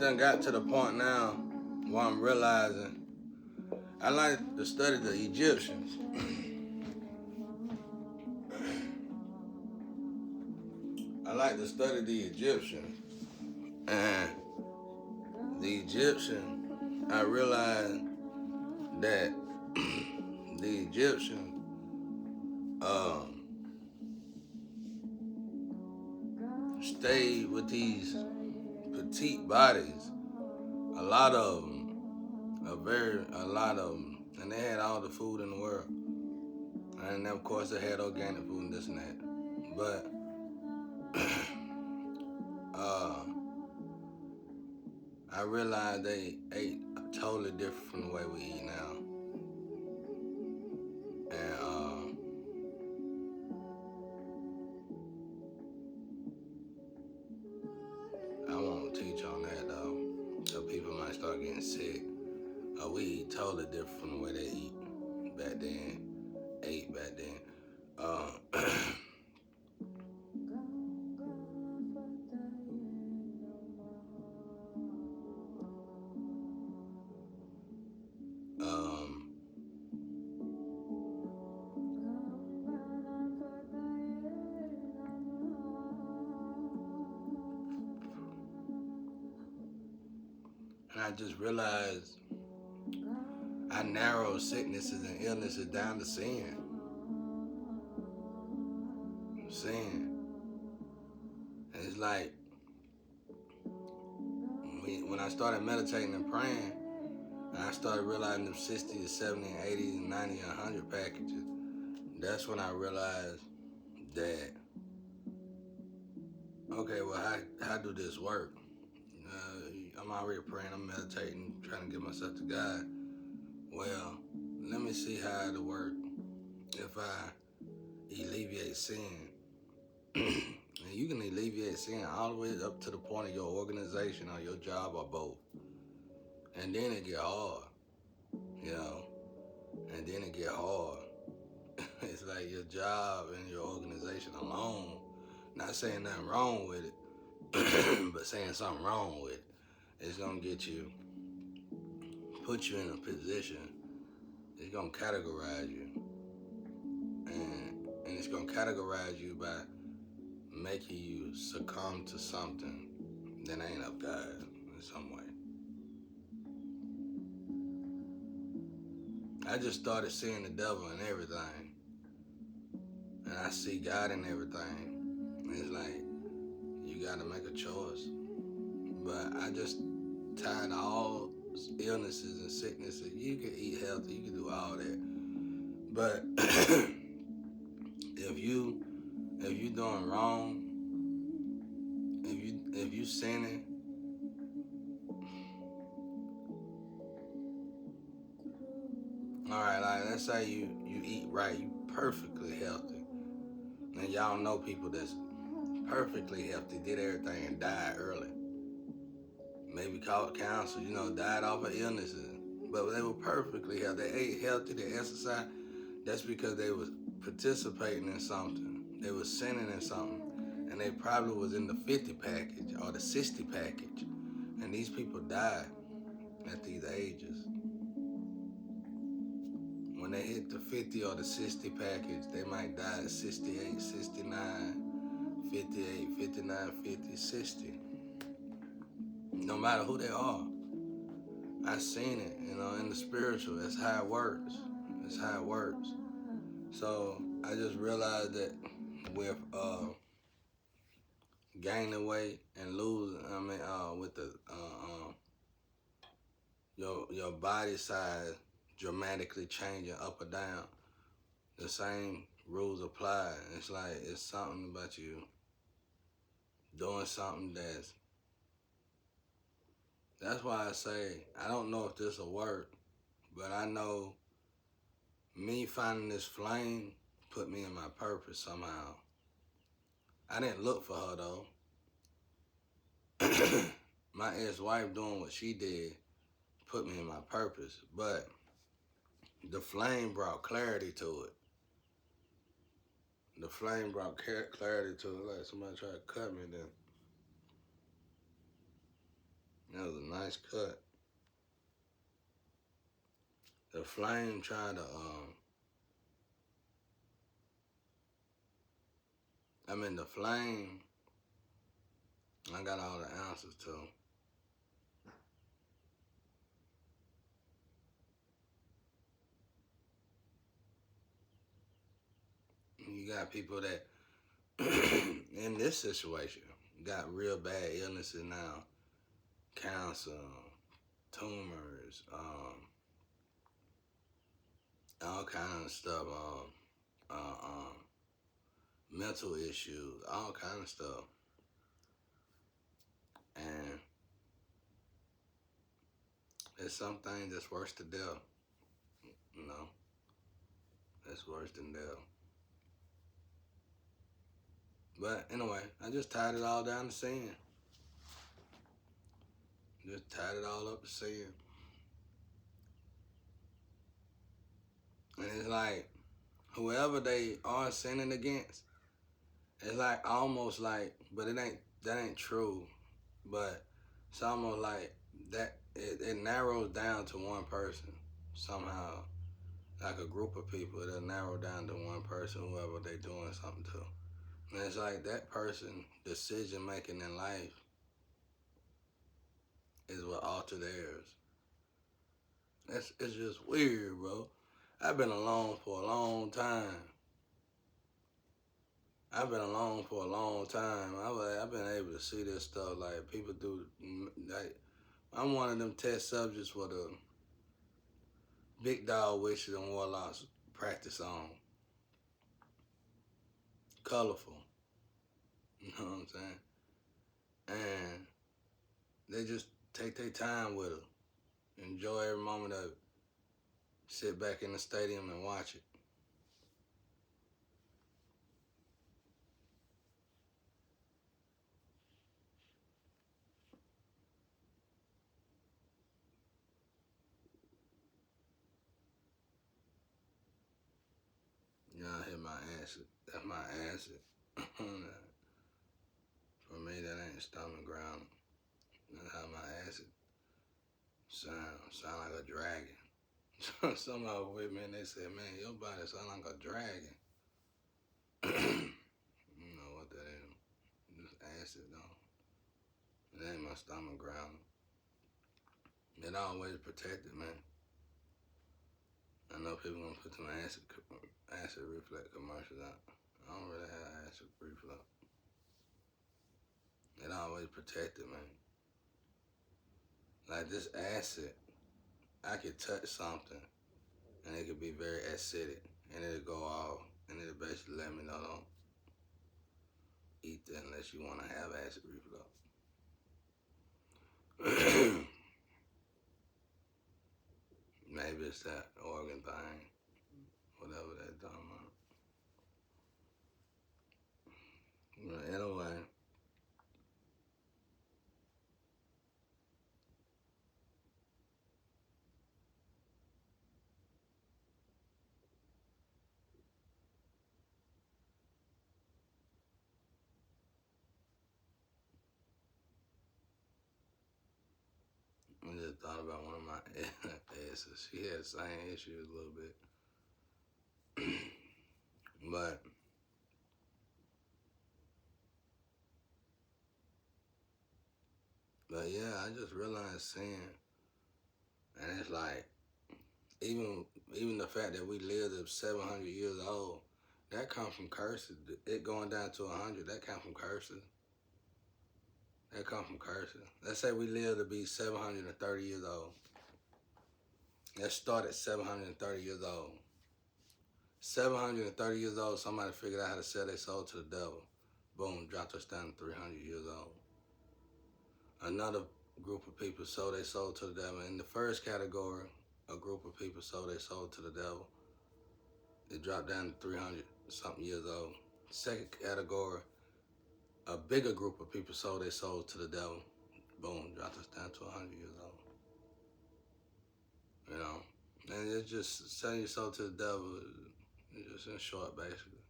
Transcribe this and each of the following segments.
done got to the point now where I'm realizing I like to study the Egyptians. I like to study the Egyptians. And the Egyptian, I realized that the Egyptians um, stayed with these petite bodies. A lot of them, a lot of them, and they had all the food in the world. And of course, they had organic food and this and that. But uh, I realized they ate totally different from the way we eat now. And I won't teach on that though, so people might start getting sick. We eat totally different from the way they eat back then, ate back then. Uh, um, and I just realized I narrow sicknesses and illnesses down to sin. Sin. And it's like when I started meditating and praying, and I started realizing them 60 to 70 and 80 and 90 and 100 packages, that's when I realized that, okay, well, how do this work? I'm already praying, I'm meditating, trying to get myself to God. Well, let me see how it'll work if I alleviate sin. And you can alleviate sin all the way up to the point of your organization or your job or both. And then it get hard, you know, and then it get hard. It's like your job and your organization alone, not saying nothing wrong with it, but saying something wrong with it. It's gonna put you in a position, it's gonna categorize you. And it's gonna categorize you by making you succumb to something that ain't of God in some way. I just started seeing the devil in everything. And I see God in everything. And it's like, you gotta make a choice. But I just tied all illnesses and sicknesses. You can eat healthy, you can do all that. But if you doing wrong, if you sinning, all right, like let's say you eat right, you perfectly healthy, and y'all know people that's perfectly healthy, did everything and died early. Maybe caught cancer, died off of illnesses, but they were perfectly healthy. They ate healthy, they exercised. That's because they was participating in something. They was sinning in something, and they probably was in the 50 package or the 60 package, and these people died at these ages. When they hit the 50 or the 60 package, they might die at 68, 69, 58, 59, 50, 60. No matter who they are. I seen it, in the spiritual. That's how it works. That's how it works. So I just realized that with gaining weight and losing, with the your body size dramatically changing up or down, the same rules apply. It's like it's something about you doing something that's why I say I don't know if this will work, but I know me finding this flame put me in my purpose somehow. I didn't look for her though. My ex-wife doing what she did put me in my purpose, but the flame brought clarity to it. The flame brought clarity to it. Like somebody tried to cut me then. That was a nice cut. The flame tried to, the flame, I got all the answers to. You got people that, in this situation, got real bad illnesses now. Cancer, tumors, all kind of stuff, mental issues, all kind of stuff. And there's some things that's worse than death, you know? That's worse than death. But anyway, I just tied it all down to sin. Just tied it all up to sin. And it's like, whoever they are sinning against, it's like almost like, but that ain't true. But it's almost like that it narrows down to one person somehow. Like a group of people, it'll narrow down to one person, whoever they doing something to. And it's like that person decision making in life is what altered theirs. It's just weird, bro. I've been alone for a long time. I've been alone for a long time. I've been able to see this stuff like people do. Like I'm one of them test subjects for the big dog witches and warlocks practice on. Colorful, you know what I'm saying? And they just take their time with it. Enjoy every moment of it. Sit back in the stadium and watch it. Y'all hit my acid. That's my acid. For me, that ain't stomach ground. That's how my acid sound like a dragon. Somebody with me and they said, man, your body sound like a dragon. You know what that is. Just acid though. It ain't my stomach ground. It always protected, man. I know people gonna put some acid reflux commercials out. I don't really have acid reflux. It always protected, man. Like this acid, I could touch something and it could be very acidic and it'll go off and it'll basically let me know don't eat that unless you want to have acid reflux. Maybe it's that organ thing, whatever they're talking about. But anyway, I just thought about one of my exes. She had the same issues a little bit. But yeah, I just realized sin, and it's like even the fact that we lived to 700 years old, that comes from curses. It going down to 100, that comes from curses. That comes from curses. Let's say we live to be 730 years old. Let's start at 730 years old. 730 years old, somebody figured out how to sell their soul to the devil. Boom, dropped us down to 300 years old. Another group of people sold their soul to the devil. In the first category, a group of people sold their soul to the devil. It dropped down to 300 something years old. Second category, a bigger group of people sold their souls to the devil. Boom, dropped us down to 100 years old. You know, and it's just selling your soul to the devil. Just in short, basically.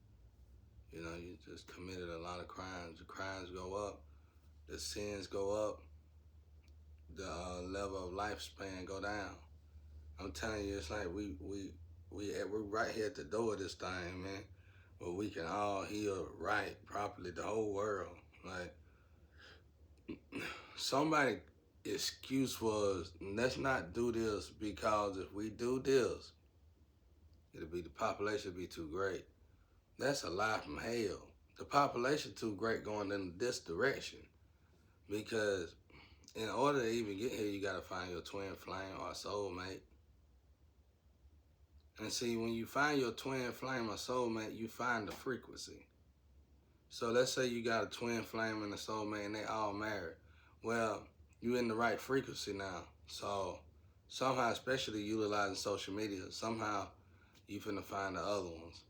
You know, you just committed a lot of crimes. The crimes go up, the sins go up, the level of lifespan go down. I'm telling you, it's like we're right here at the door of this thing, man, where we can all heal right properly, the whole world. Like somebody excuse for us, let's not do this because if we do this, the population will be too great. That's a lie from hell. The population too great going in this direction because in order to even get here, you gotta find your twin flame or soulmate. And see, when you find your twin flame or soulmate, you find the frequency. So let's say you got a twin flame and a soulmate and they all married. Well, you in the right frequency now. So somehow, especially utilizing social media, somehow you finna find the other ones.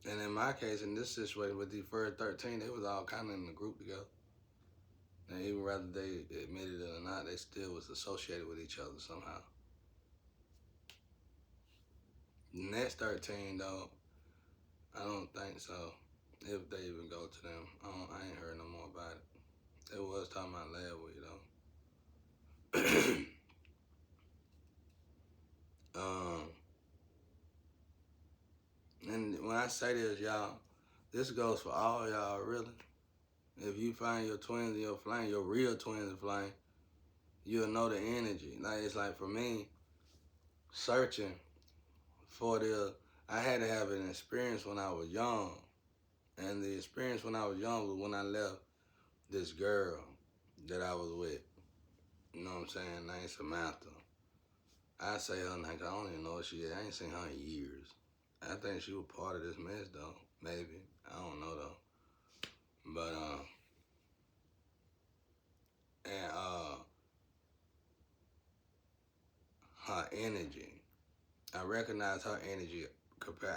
And in my case, in this situation with the Deferred 13, they was all kind of in the group together. And even whether they admitted it or not, they still was associated with each other somehow. The next 13, though, I don't think so. If they even go to them, I ain't heard no more about it. It was talking about last week, though. And when I say this, y'all, this goes for all y'all, really. If you find your twins in your flame, your real twins in flame, you'll know the energy. Like, it's like for me, searching for I had to have an experience when I was young. And the experience when I was young was when I left this girl that I was with. You know what I'm saying? Named Samantha. I say her name, I don't even know what she is. I ain't seen her in years. I think she was part of this mess, though. Maybe. I don't know, though. But, her energy. I recognize her energy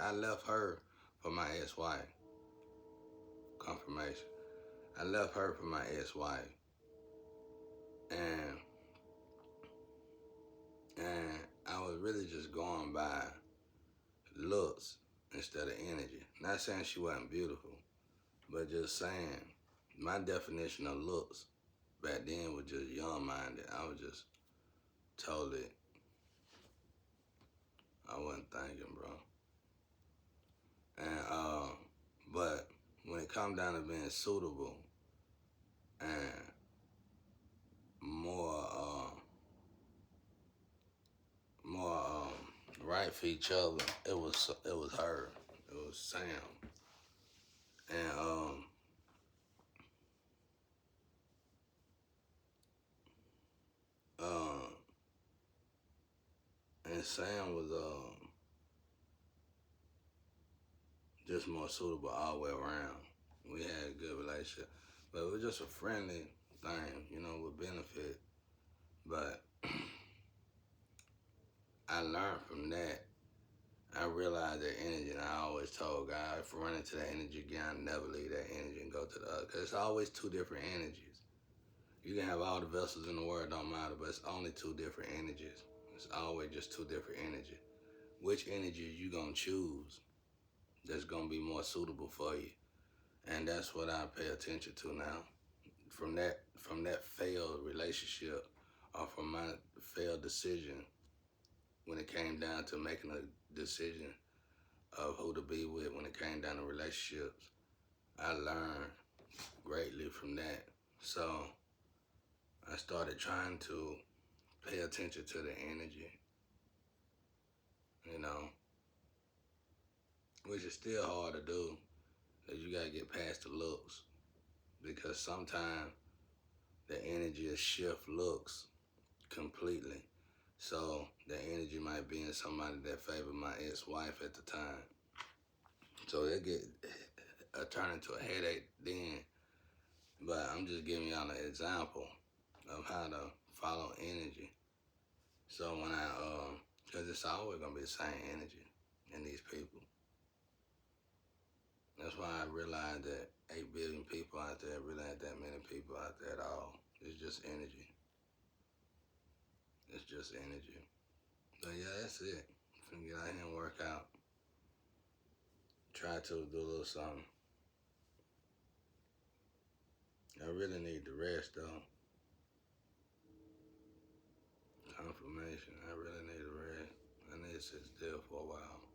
I left her for my ex-wife. Confirmation. I left her for my ex-wife. And I was really just going by looks instead of energy. Not saying she wasn't beautiful, but just saying my definition of looks back then was just young-minded. I was just totally, I wasn't thinking, bro. And but when it comes down to being suitable and more right for each other, it was her. It was Sam. And um and Sam was just more suitable all the way around. We had a good relationship, but it was just a friendly thing, you know, with benefit. But I learned from that. I realized that energy, and I always told God, if I run into that energy again, I never leave that energy and go to the other, because it's always two different energies. You can have all the vessels in the world, don't matter, but it's only two different energies. It's always just two different energies. Which energy you gonna choose that's gonna be more suitable for you? And that's what I pay attention to now. From that failed relationship, or from my failed decision, when it came down to making a decision of who to be with, when it came down to relationships, I learned greatly from that. So I started trying to pay attention to the energy, you know, which is still hard to do, because you gotta get past the looks, because sometimes the energy will shift looks completely. So the energy might be in somebody that favored my ex-wife at the time. So it get turn into a headache then. But I'm just giving y'all an example of how to follow energy. So when cause it's always gonna be the same energy in these people. That's why I realized that 8 billion people out there really ain't that many people out there at all. It's just energy. It's just energy. But yeah, that's it. Finna get out here and work out. Try to do a little something. I really need to rest though. Confirmation. I really need a rest. I need to sit still for a while.